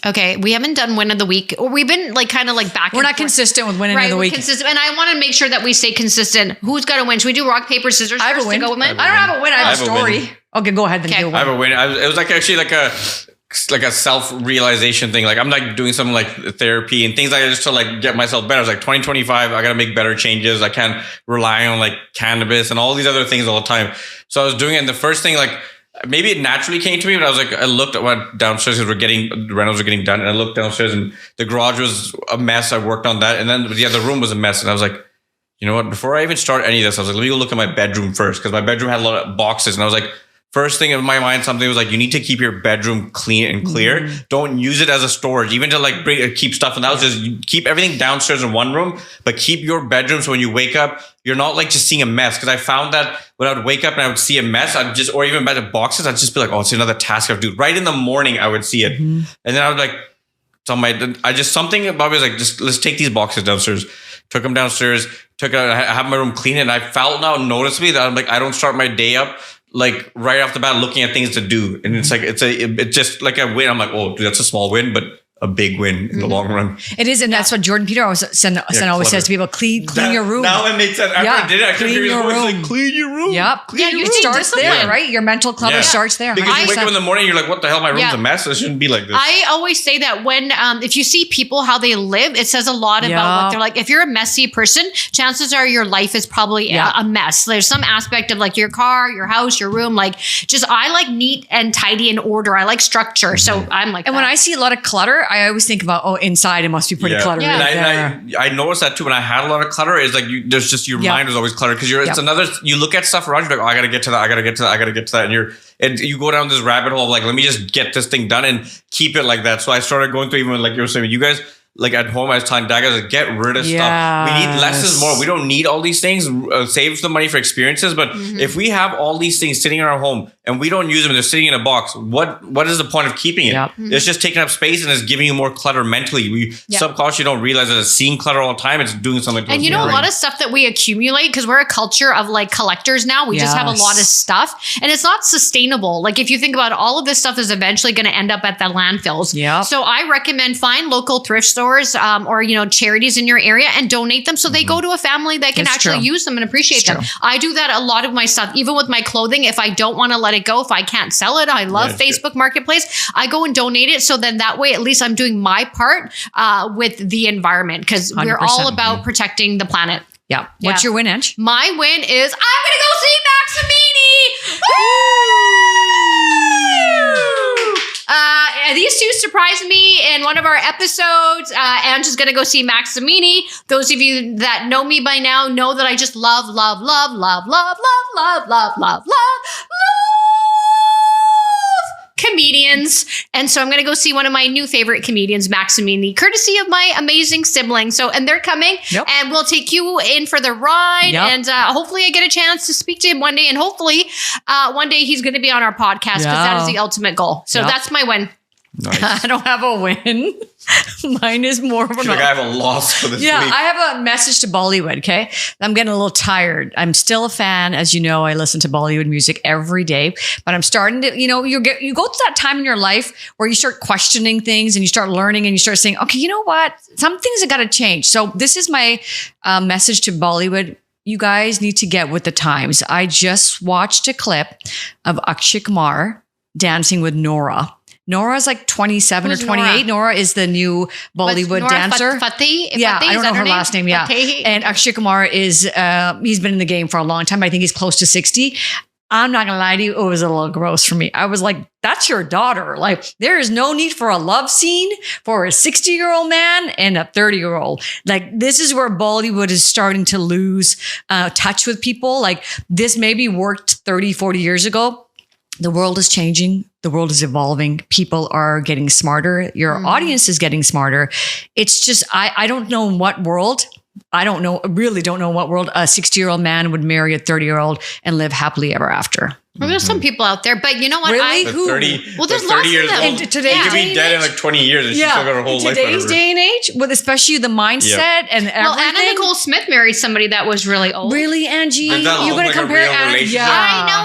Okay, we haven't done win of the week, or we've been like kind of like back. We're not consistent with winning of the week. Consistent, and I want to make sure that we stay consistent. Who's got to win? Should we do rock paper scissors? I have a win. I don't have a win. I have a story. Okay, go ahead. Then do a win. I have a win. It was like actually like a self-realization thing. Like I'm like doing something like therapy and things like that just to like get myself better. I was like 2025, I got to make better changes. I can't rely on like cannabis and all these other things all the time. So I was doing it. And the first thing, like maybe it naturally came to me, but I went downstairs because the rentals were getting done. And I looked downstairs and the garage was a mess. I worked on that. And then the room was a mess. And I was like, you know what? Before I even start any of this, I was like, let me go look at my bedroom first. Because my bedroom had a lot of boxes. And I was like, first thing in my mind, something was like, you need to keep your bedroom clean and clear. Mm-hmm. Don't use it as a storage, even to like keep stuff in the house. Just keep everything downstairs in one room, but keep your bedroom so when you wake up, you're not like just seeing a mess. Because I found that when I would wake up and I would see a mess, or even by the boxes, I'd just be like, oh, it's another task I have to do. Right in the morning, I would see it. Mm-hmm. And then I would like, something about me was like, just let's take these boxes downstairs. Took them downstairs, I have my room clean, and I felt now noticeably that I'm like, I don't start my day up like right off the bat looking at things to do. And it's like, it's just like a win. I'm like, oh, dude, that's a small win, but a big win in the long run. It is, and that's what Jordan Peter always says to people: clean your room. Now it makes sense. After I did it, I couldn't hear his voice like, clean your room. Yep. It starts there, right? Your mental clutter starts there. Because you wake up in the morning, you're like, what the hell? My room's a mess. It shouldn't be like this. I always say that when, if you see people, how they live, it says a lot about what they're like. If you're a messy person, chances are your life is probably a mess. There's some aspect of like your car, your house, your room. Like I like neat and tidy and order. I like structure. So I'm like, and when I see a lot of clutter, I always think about, inside it must be pretty cluttered. Yeah. And I noticed that too when I had a lot of clutter. Is like there's just your mind was always cluttered because it's another. You look at stuff around, you're like, oh, I gotta get to that. I gotta get to that. I gotta get to that. And you go down this rabbit hole of like, let me just get this thing done and keep it like that. So I started going through, even like you were saying, you guys. Like at home, I was telling Dad, guys, like, get rid of stuff. We need less is more. We don't need all these things. Save the money for experiences. But if we have all these things sitting in our home and we don't use them, they're sitting in a box. What is the point of keeping it? It's just taking up space and it's giving you more clutter mentally. We subconsciously don't realize that it's seeing clutter all the time. It's doing something. And you know, a lot of stuff that we accumulate, because we're a culture of like collectors now. We just have a lot of stuff, and it's not sustainable. Like if you think about it, all of this stuff is eventually going to end up at the landfills. So I recommend find local thrift stores or charities in your area and donate them so they go to a family that can use them and appreciate them. I do that a lot of my stuff, even with my clothing. If I don't want to let it go, if I can't sell it, I love Facebook Marketplace. I go and donate it. So then that way, at least I'm doing my part with the environment, because we're all about protecting the planet. Yeah. What's your win, Ange? My win is I'm going to go see Maximini. These two surprised me in one of our episodes. Ange is going to go see Maximini. Those of you that know me by now know that I just love comedians. And so I'm going to go see one of my new favorite comedians, Maximini, courtesy of my amazing siblings. So, and they're coming and we'll take you in for the ride. And hopefully I get a chance to speak to him one day. And hopefully one day he's going to be on our podcast, because that is the ultimate goal. So that's my win. Nice. I don't have a win. Mine is more of a I have a loss for this week. I have a message to Bollywood, okay? I'm getting a little tired. I'm still a fan. As you know, I listen to Bollywood music every day. But I'm starting to, you go through that time in your life where you start questioning things and you start learning and you start saying, okay, you know what? Some things have got to change. So this is my message to Bollywood. You guys need to get with the times. I just watched a clip of Akshay Kumar dancing with Nora. Nora's like 27 or 28. Nora is the new Bollywood dancer. Fateh? I don't know her last name. And Akshay Kumar is, he's been in the game for a long time. I think he's close to 60. I'm not going to lie to you. It was a little gross for me. I was like, that's your daughter. Like, there is no need for a love scene for a 60-year-old man and a 30-year-old. Like, this is where Bollywood is starting to lose touch with people. Like, this maybe worked 30, 40 years ago. The world is changing. The world is evolving. People are getting smarter. Your audience is getting smarter. It's just, I don't know in what world, really don't know what world a 60-year-old man would marry a 30-year-old and live happily ever after. Well, there's some people out there, but you know what? Really? Who? 30, well, there's 30 years lots of them. old. Today, you could be dead in like 20 years and she's still got her whole life. Today's day and age, with especially the mindset and everything. Well, Anna Nicole Smith married somebody that was really old. Really, Angie? You're going like to compare Anna? Yeah.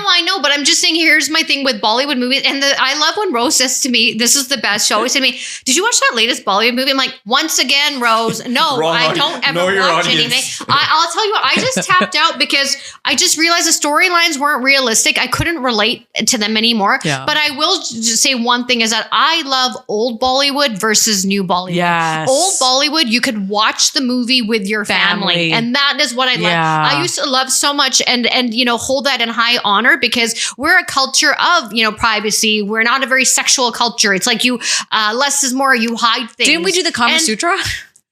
I know, but I'm just saying, here's my thing with Bollywood movies. And I love when Rose says to me, this is the best. She always said to me, did you watch that latest Bollywood movie? I'm like, once again, Rose, no, I don't ever watch anything. I'll tell you what, I just tapped out because I just realized the storylines weren't realistic. I couldn't relate to them anymore. Yeah. But I will just say one thing is that I love old Bollywood versus new Bollywood. Yes. Old Bollywood, you could watch the movie with your family. And that is what I love. I used to love so much and hold that in high honor because we're a culture of, privacy. We're not a very sexual culture. It's like less is more, you hide things. Didn't we do the Kama Sutra?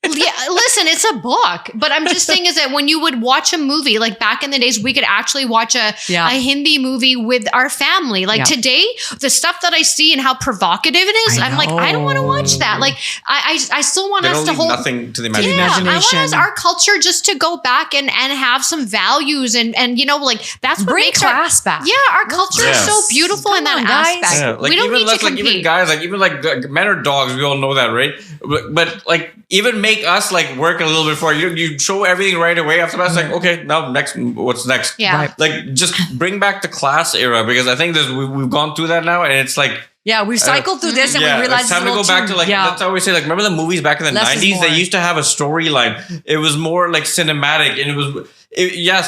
Yeah, listen, it's a book, but I'm just saying is that when you would watch a movie, like back in the days, we could actually watch a Hindi movie with our family. Like today, the stuff that I see and how provocative it is, I'm like, I don't want to watch that. Like, I still want us to hold nothing to the imagination. I want us, our culture just to go back and have some values and like that's what bring makes class back. Yeah, our culture is so beautiful in that aspect. Yeah, like we don't need to compete. Even guys, even men are dogs. We all know that, right? But like even make us like work a little bit for you show everything right away after that. It's like, okay, now what's next? Yeah. Right. Like just bring back the class era because I think we've gone through that now and it's like we've cycled through this and we realized it's time to go back to that's how we say, like, remember the movies back in the 90s? They used to have a storyline. It was more like cinematic and it was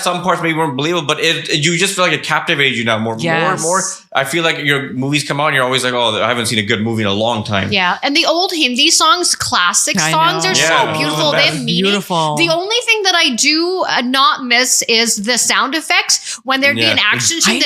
some parts maybe weren't believable, but you just feel like it captivated you now more and more. I feel like your movies come out and you're always like, oh, I haven't seen a good movie in a long time. Yeah. And the old Hindi songs, classic songs are so beautiful. They have meaning. Beautiful. The only thing that I do not miss is the sound effects when there'd be an action scene.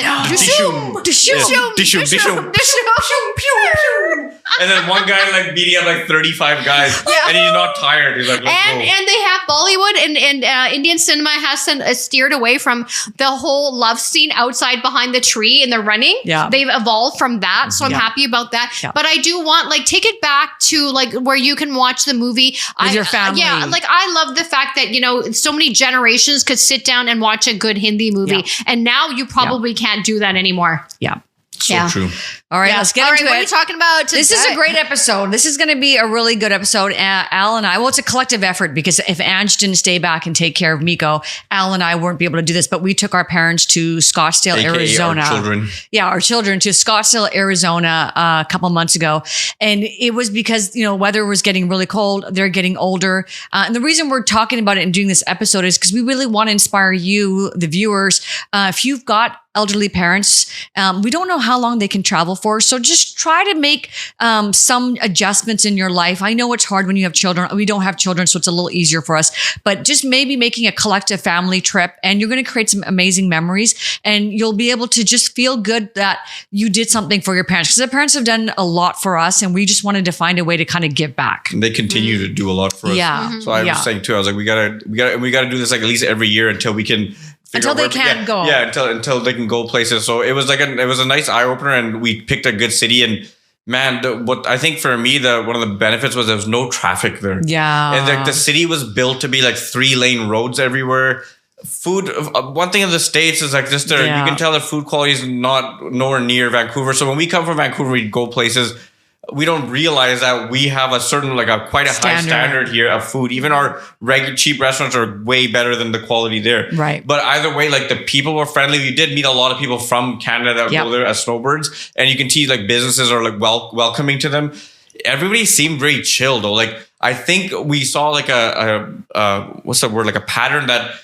And then one guy like beating up like 35 guys and he's not tired. He's like, and they have Bollywood and Indian cinema has steered away from the whole love scene outside behind the tree and the running. Yeah. They've evolved from that. So I'm happy about that. Yeah. But I do want take it back to like where you can watch the movie with your family. Like I love the fact that, so many generations could sit down and watch a good Hindi movie. Yeah. And now you probably can't do that anymore. Yeah. So true. All right, let's get into it. What are you talking about today? This is a great episode. This is going to be a really good episode. Al and I, it's a collective effort because if Ange didn't stay back and take care of Miko, Al and I weren't be able to do this, but we took our parents to Scottsdale, AKA Arizona. Our children. Yeah, our children to Scottsdale, Arizona a couple months ago. And it was because, weather was getting really cold. They're getting older. And the reason we're talking about it and doing this episode is because we really want to inspire you, the viewers. If you've got elderly parents, we don't know how long they can travel for. So just try to make some adjustments in your life. I know it's hard when you have children. We don't have children, so it's a little easier for us. But just maybe making a collective family trip and you're going to create some amazing memories and you'll be able to just feel good that you did something for your parents. Because the parents have done a lot for us and we just wanted to find a way to kind of give back. And they continue to do a lot for us. Yeah. Mm-hmm. So I was saying too, I was like, we gotta do this like at least every year until we can until they can go. Yeah, until they can go places. So it was it was a nice eye opener, and we picked a good city. And man, what I think for me, one of the benefits was there was no traffic there. Yeah, and the city was built to be like 3-lane roads everywhere. Food. One thing in the States is like just you can tell the food quality is nowhere near Vancouver. So when we come from Vancouver, we go places. We don't realize that we have a certain quite a high standard here of food. Even our cheap restaurants are way better than the quality there. Right. But either way, the people were friendly. We did meet a lot of people from Canada that go there as snowbirds, and you can see businesses are welcoming to them. Everybody seemed very chill though. I think we saw what's the word? A pattern that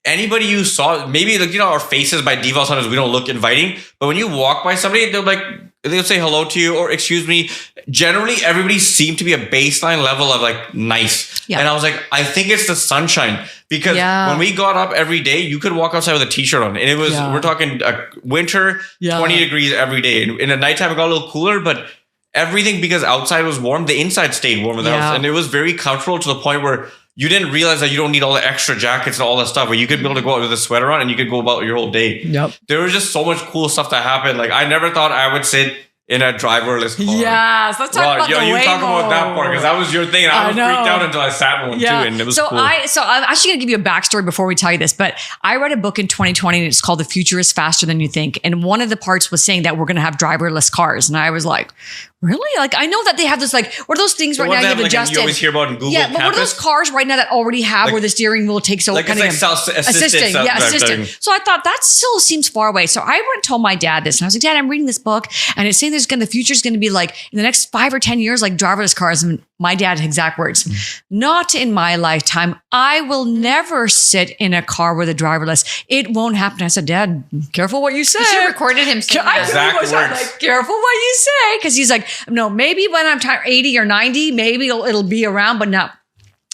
anybody you saw, maybe our faces by default sometimes we don't look inviting, but when you walk by somebody, they'll say hello to you or excuse me. Generally, everybody seemed to be a baseline level of nice. Yeah. And I was like, I think it's the sunshine because when we got up every day, you could walk outside with a t-shirt on and it was, we're talking winter, 20 degrees every day. And in the nighttime, it got a little cooler, but everything, because outside was warm, the inside stayed warm. And it was very comfortable to the point where you didn't realize that you don't need all the extra jackets and all that stuff, but you could be able to go out with a sweater on and you could go about your whole day. Yep. There was just so much cool stuff that happened. I never thought I would sit in a driverless car. Yes, let's talk about the Waymo. You talk about that part because that was your thing. And I was freaked out until I sat in one too, and it was cool. I'm actually going to give you a backstory before we tell you this, but I read a book in 2020 and it's called The Future is Faster Than You Think. And one of the parts was saying that we're going to have driverless cars. And I was like, really? Like, I know that they have this, like, what are those things right now you have adjusted? You always hear about in Google Campus? But what are those cars right now that already have where the steering wheel takes over? Like, it's like self-assisting. Assistant. So I thought that still seems far away. So I went and told my dad this. And I was like, Dad, I'm reading this book and it's saying the future is going to be like in the next 5 or 10 years, like driverless cars. And my dad's exact words, not in my lifetime. I will never sit in a car with a driverless. It won't happen. I said, Dad, careful what you say. You should have recorded him saying that. Exact words. Like, careful what you say. Because he's like, no, maybe when I'm 80 or 90, maybe it'll be around, but not.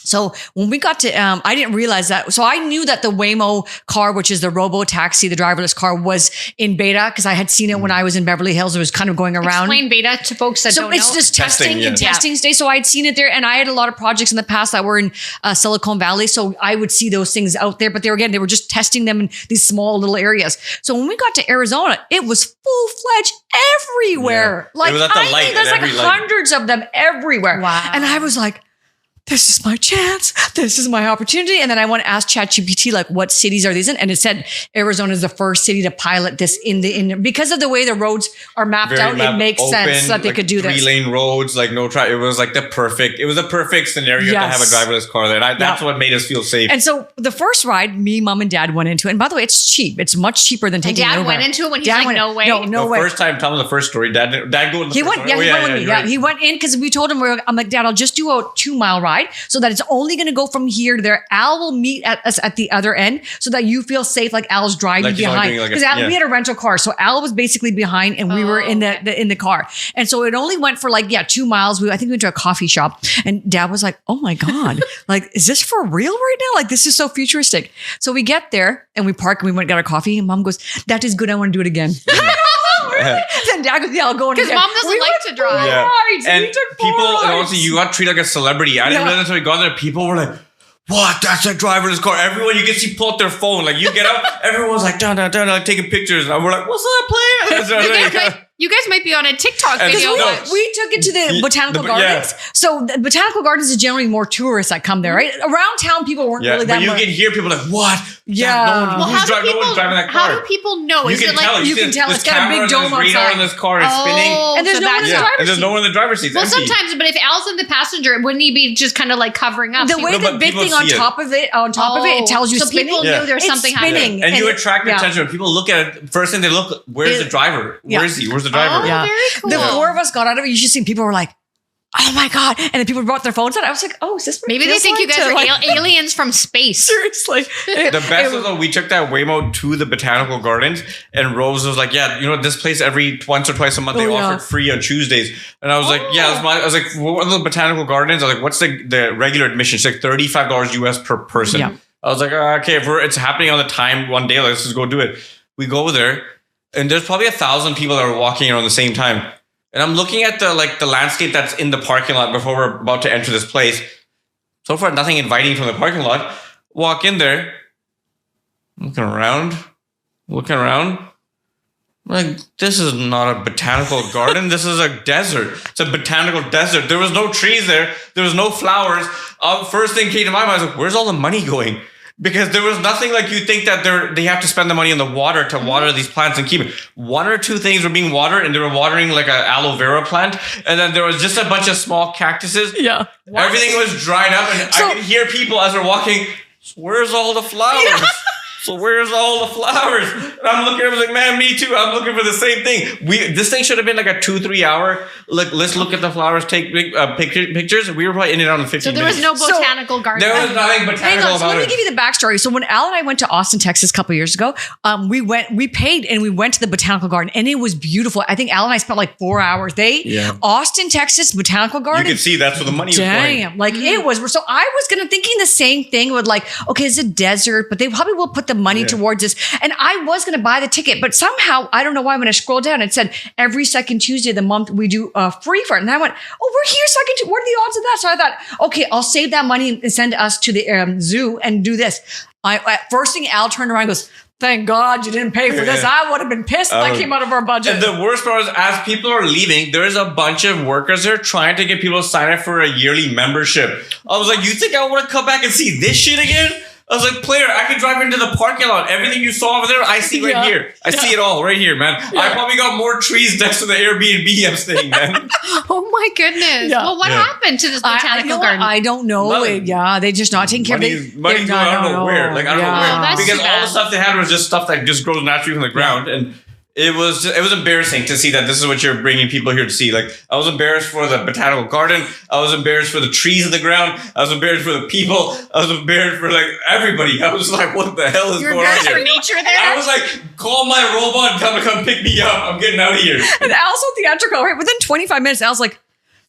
So when we got to, I didn't realize that. So I knew that the Waymo car, which is the robo-taxi, the driverless car, was in beta because I had seen it when I was in Beverly Hills. It was kind of going around. Explain beta to folks that don't know. So it's just testing stage. So I had seen it there and I had a lot of projects in the past that were in Silicon Valley. So I would see those things out there, but they were just testing them in these small little areas. So when we got to Arizona, it was full-fledged everywhere. Yeah. Like, it was at the light. There's like hundreds of them everywhere. Wow. And I was like, this is my chance. This is my opportunity. And then I went to ask ChatGPT, like, what cities are these in? And it said Arizona is the first city to pilot this in because of the way the roads are mapped out. It makes sense that they could do this. 3-lane roads, like no traffic. It was like the perfect scenario to have a driverless car there. That's what made us feel safe. And so the first ride, me, Mom, and Dad went into it. And by the way, it's cheap. It's much cheaper than taking Dad Uber. went into it when he's like, no way. No way. First time, tell me the first story. Dad go in the he went. Yeah, he went with me. Yeah, he went in because we told him, I'm like, Dad, I'll just do a 2-mile ride so that it's only going to go from here to there. Al will meet us at the other end so that you feel safe, like Al's driving behind. Because we had a rental car, so Al was basically behind, and we were in the car. And so it only went for 2 miles. I think we went to a coffee shop, and Dad was like, "Oh my god, like, is this for real right now? Like, this is so futuristic." So we get there and we park and we went and got our coffee. And Mom goes, "That is good. I want to do it again." Then Dad goes, "Yeah, I'll go in." Because Mom doesn't like to drive. Yeah. And people, and also you got treated like a celebrity. I didn't realize until we got there. People were like, "What? That's a driverless car." Everyone you can see pull out their phone. Like, you get up, everyone's like, dun, dun, dun, like, taking pictures. And we're like, "What's that playing?" You guys might be on a TikTok video. We took it to the botanical gardens. Yeah. So the botanical gardens is generally more tourists that come there, right? Around town, people weren't really that much. But you can hear people like, "What?" Yeah. No one's driving that car. How do people know? You can tell. You can tell. It's got a big dome outside. Radar in this car is spinning. And there's no one in the driver's seat. And there's no one in the driver's seat. Well, sometimes, but if Al's in the passenger, wouldn't he be just kind of like covering up? The way the big thing on top of it, it tells you so spinning. people knew there's something happening. And you attract attention. When people look at it, first thing they look, where's the driver? Where is he? Where's the driver? Very cool. The 4 of us got out of it. You should see people were like, "Oh my god!" And then people brought their phones out. I was like, "Oh, is this?" Maybe they think you guys are aliens from space. Seriously. The best is though, we took that Waymo to the botanical gardens, and Rose was like, "Yeah, this place every once or twice a month they offered free on Tuesdays." And I was like, "Yeah." I was like, "What are the botanical gardens?" I was like, "What's the regular admission?" It's like $35 US per person. Yeah. I was like, "Okay, if it's happening on the time one day, let's just go do it." We go there, and there's probably 1,000 people that are walking around the same time. And I'm looking at the landscape that's in the parking lot before we're about to enter this place. So far, nothing inviting from the parking lot. Walk in there, looking around. Like, this is not a botanical garden. This is a desert. It's a botanical desert. There was no trees there. There was no flowers. First thing came to my mind, I was like, where's all the money going? Because there was nothing like you think that they have to spend the money on the water to water these plants and keep it. 1 or 2 things were being watered, and they were watering like an aloe vera plant. And then there was just a bunch of small cactuses. Yeah. What? Everything was dried up, and I could hear people as they're walking, "Where's all the flowers?" Yeah. So where's all the flowers? And I'm looking, I was like, "Man, me too. I'm looking for the same thing." This thing should have been like a 2-3 hour. Like, let's look at the flowers, take pictures. We were probably in and out in 15 minutes. So there was no botanical garden. There was nothing botanical about it. So let me give you the backstory. So when Al and I went to Austin, Texas a couple years ago, we paid and we went to the botanical garden, and it was beautiful. I think Al and I spent like 4 hours. Austin, Texas botanical garden. You could see that's where the money was going. Like, it was. So I was thinking the same thing with like, okay, it's a desert, but they probably will put the money towards this. And I was going to buy the ticket, but somehow, I don't know why, when I scrolled down, it said every second Tuesday of the month we do free for it. And I went, "Oh, we're here second Tuesday. What are the odds of that?" So I thought, okay, I'll save that money and send us to the zoo and do this. First thing, Al turned around and goes, thank God you didn't pay for this. I would have been pissed if that came out of our budget. And the worst part is, as people are leaving, there's a bunch of workers there trying to get people to sign up for a yearly membership. I was like, you think I want to come back and see this shit again? I was like, player, I could drive into the parking lot. Everything you saw over there, I see right here. I see it all right here, man. I probably got more trees next to the Airbnb I'm staying, man. Oh my goodness. Well, what happened to this botanical garden? I don't know. They're just not taking care of it. Money's going, I don't know where. Like, I don't know where. Because all the stuff they had was just stuff that just grows naturally from the ground. And it was embarrassing to see that this is what you're bringing people here to see. Like, I was embarrassed for the botanical garden. I was embarrassed for the trees in the ground. I was embarrassed for the people. I was embarrassed for like everybody. I was like, what the hell is going on here? For nature there? I was like, call my robot and tell him to come pick me up. I'm getting out of here. And Al's so theatrical, right? Within 25 minutes, Al's like,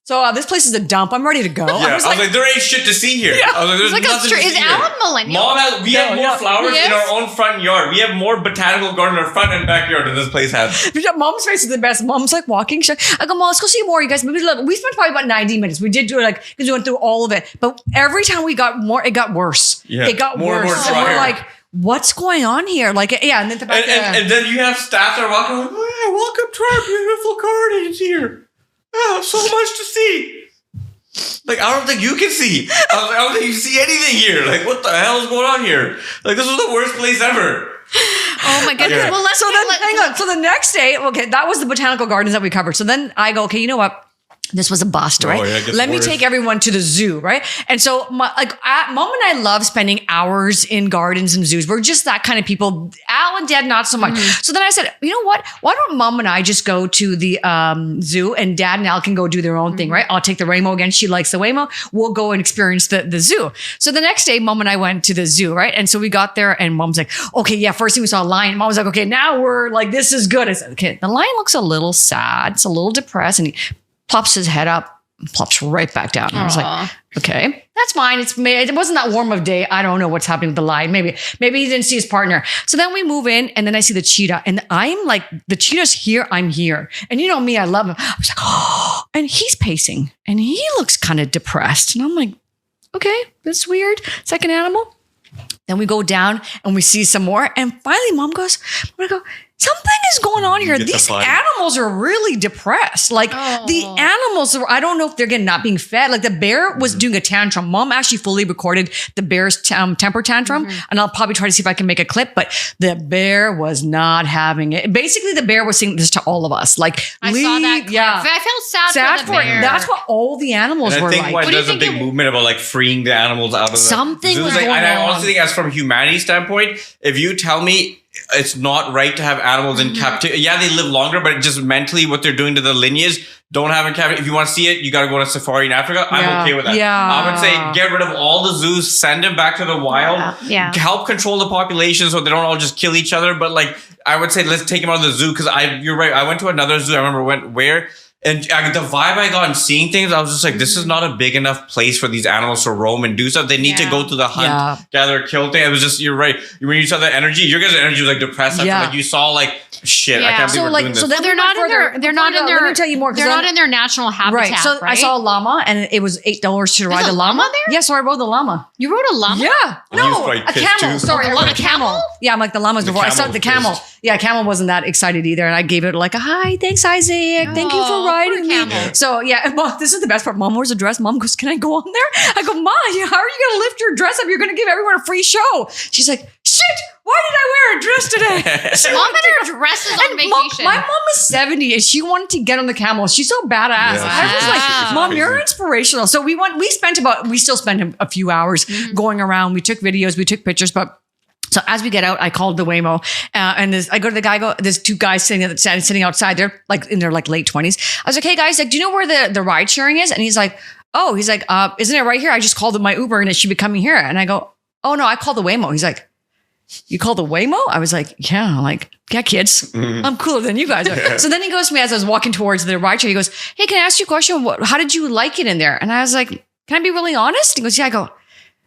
so this place is a dump. I'm ready to go. Yeah, I was like, there ain't shit to see here. Yeah. I was like, there's nothing to see here. Is Alan millennial? Mom, we have more flowers in our own front yard. We have more botanical garden in our front and backyard than this place has. Mom's face is the best. Mom's like walking. I go, Mom, let's go see more. You guys, we spent probably about 90 minutes. We did do it because we went through all of it. But every time we got more, it got worse. Yeah. It got worse. And we're like, what's going on here? Like, yeah. And then and then you have staff that are walking like, welcome to our beautiful gardens here. Oh, so much to see. Like, I don't think you can see. I don't think you see anything here. Like, what the hell is going on here? Like, this was the worst place ever. Oh my goodness. Yeah. Well, hang on. So the next day, that was the botanical gardens that we covered. So then I go, okay, you know what? This was a bust, right? Let me take everyone to the zoo, right? And so, Mom and I love spending hours in gardens and zoos. We're just that kind of people. Al and Dad, not so much. Mm-hmm. So then I said, you know what? Why don't Mom and I just go to the zoo, and Dad and Al can go do their own thing, right? I'll take the Waymo again. She likes the Waymo. We'll go and experience the zoo. So the next day, Mom and I went to the zoo, right? And so we got there, and Mom's like, okay, yeah. First thing we saw a lion. Mom was like, okay, now we're like, this is good. I said, okay, the lion looks a little sad. It's a little depressed, and he plops his head up, plops right back down. And I was like, okay, that's fine. It wasn't that warm of a day. I don't know what's happening with the lion. Maybe he didn't see his partner. So then we move in, and then I see the cheetah, and I'm like, the cheetah's here, I'm here. And you know me, I love him. I was like, oh, and he's pacing, and he looks kind of depressed. And I'm like, okay, that's weird. Second animal. Then we go down, and we see some more. And finally, Mom goes, something is going on here. These animals are really depressed. Like the animals, I don't know if they're not being fed. Like the bear was doing a tantrum. Mom actually fully recorded the bear's temper tantrum. Mm-hmm. And I'll probably try to see if I can make a clip, but the bear was not having it. Basically, the bear was saying this to all of us. Like, I saw that clip. Yeah. I felt sad for the bear. That's what all the animals were like. I think why there's a big movement about like freeing the animals out of something was going on. And I honestly think, as from humanity's standpoint, if you tell me it's not right to have animals in captivity. Yeah, they live longer, but just mentally what they're doing to the lineage, don't have in captivity. If you want to see it, you got to go to safari in Africa. I'm okay with that. Yeah. I would say get rid of all the zoos, send them back to the wild. Yeah. Help control the population so they don't all just kill each other. But like, I would say let's take them out of the zoo because you're right. I went to another zoo. I remember and the vibe I got in seeing things, I was just like, this is not a big enough place for these animals to roam and do stuff. They need to go to the hunt, gather, kill thing. It was just, you're right. When you saw that energy, your guys' energy was like depressed. Yeah. Like you saw like, shit, I can't believe we're doing this. So then they're not in their, let me tell you more. They're not in their natural habitat, right? So I saw a llama and it was $8 to ride the llama. There? Yeah, so I rode the llama. You rode a llama? Yeah. No, a camel. Sorry, a camel. Yeah, I'm like the llamas before. I started the camel. Yeah, camel wasn't that excited either. And I gave it like a hi, thanks Isaac. Thank you for riding me. So yeah, Mom, this is the best part. Mom wears a dress. Mom goes, can I go on there? I go, Ma, how are you going to lift your dress up? You're going to give everyone a free show. She's like, shit, why did I wear a dress today? Mom and her dresses on vacation. My mom is 70 and she wanted to get on the camel. She's so badass. Yeah, I was like, Mom, you're inspirational. So we still spent a few hours going around. We took videos, we took pictures, but so as we get out, I called the Waymo, and I go to the guy. There's two guys sitting outside. They're like in their like late 20s. I was like, "Hey guys, like, do you know where the ride sharing is?" And he's like, "Isn't it right here? I just called my Uber, and it should be coming here." And I go, "Oh no, I called the Waymo." He's like, "You called the Waymo?" I was like, "Yeah." I'm like, "Yeah, kids, I'm cooler than you guys are." So then he goes to me as I was walking towards the ride share. He goes, "Hey, can I ask you a question? How did you like it in there?" And I was like, "Can I be really honest?" He goes, "Yeah." I go,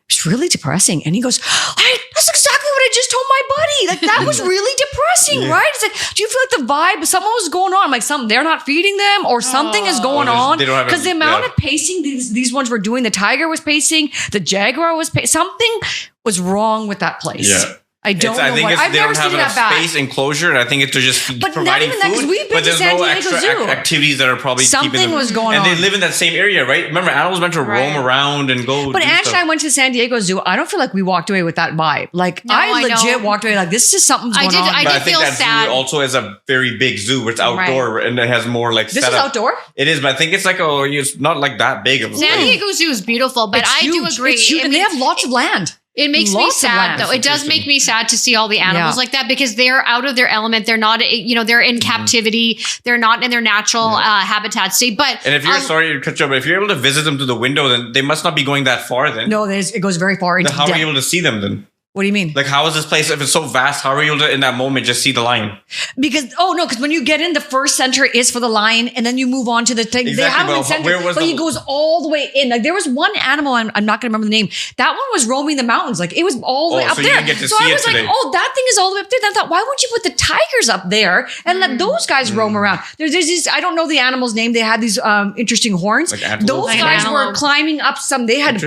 "It's really depressing." And he goes, "That's exactly what I just told my buddy. Like, that was really depressing, right?" It's like, do you feel like the vibe, something was going on? Like, they're not feeding them or something is going on. Because the amount of pacing these ones were doing, the tiger was pacing, the jaguar was pacing. Something was wrong with that place. Yeah. I don't know what. I've they never don't have seen enough that space enclosure, and I think it's just but providing not even that, food. we've been But to there's San no Diego extra Zoo. activities that are probably Something keeping them. was going on. And they live in that same area, right? Remember, animals meant to roam around and go. But Ash and I went to San Diego Zoo. I don't feel like we walked away with that vibe. Like I legit walked away like this is something's going on. I did feel sad. Zoo also is a very big zoo where it's outdoor and it has more like. This is outdoor. It is, but I think it's like it's not like that big of a San Diego Zoo is beautiful, but I do agree. It's huge, and they have lots of land. It makes me sad though. It does make me sad to see all the animals like that because they're out of their element. They're not, they're in captivity. They're not in their natural habitat state. But and if you're sorry to cut you off, but if you're able to visit them through the window, then they must not be going that far. Then no, it goes very far. Then how are you able to see them then? What do you mean? Like, how is this place, if it's so vast, how are you able to, in that moment, just see the lion? Because when you get in, the first center is for the lion, and then you move on to the thing. Exactly, they have him in center, but he goes all the way in. Like, there was one animal, I'm not going to remember the name. That one was roaming the mountains. Like, it was all the way up so there. You didn't get to so see I was like, that thing is all the way up there. Then I thought, why wouldn't you put the tigers up there and let those guys roam around? There's these, I don't know the animal's name. They had these interesting horns. Like those guys were climbing up some. They had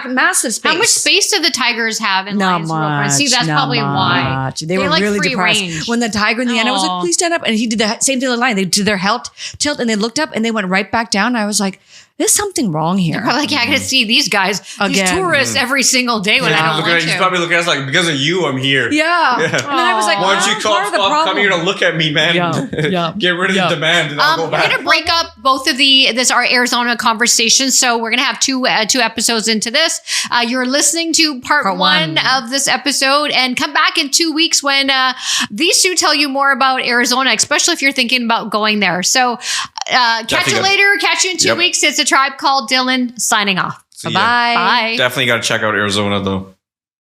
massive space. How much space do the tigers have in Not much. See, that's probably why. They were like really depressed. Range. When the tiger in the end, I was like, please stand up. And he did the same thing to the lion. They did their tilt and they looked up and they went right back down. I was like, there's something wrong here. They're probably like, I gotta see these guys, these tourists every single day when I don't want to. He's probably looking at us like, because of you, I'm here. Yeah. And then I was like, why don't you come here to look at me, man? Get rid of the demand and I'll go back. We're gonna break up both of our Arizona conversations. So we're gonna have two episodes into this. You're listening to part one of this episode, and come back in 2 weeks when these two tell you more about Arizona, especially if you're thinking about going there. So catch you later. Catch you in 2 weeks. It's A Tribe Called Dhillon signing off. Bye-bye. Bye. Definitely got to check out Arizona though.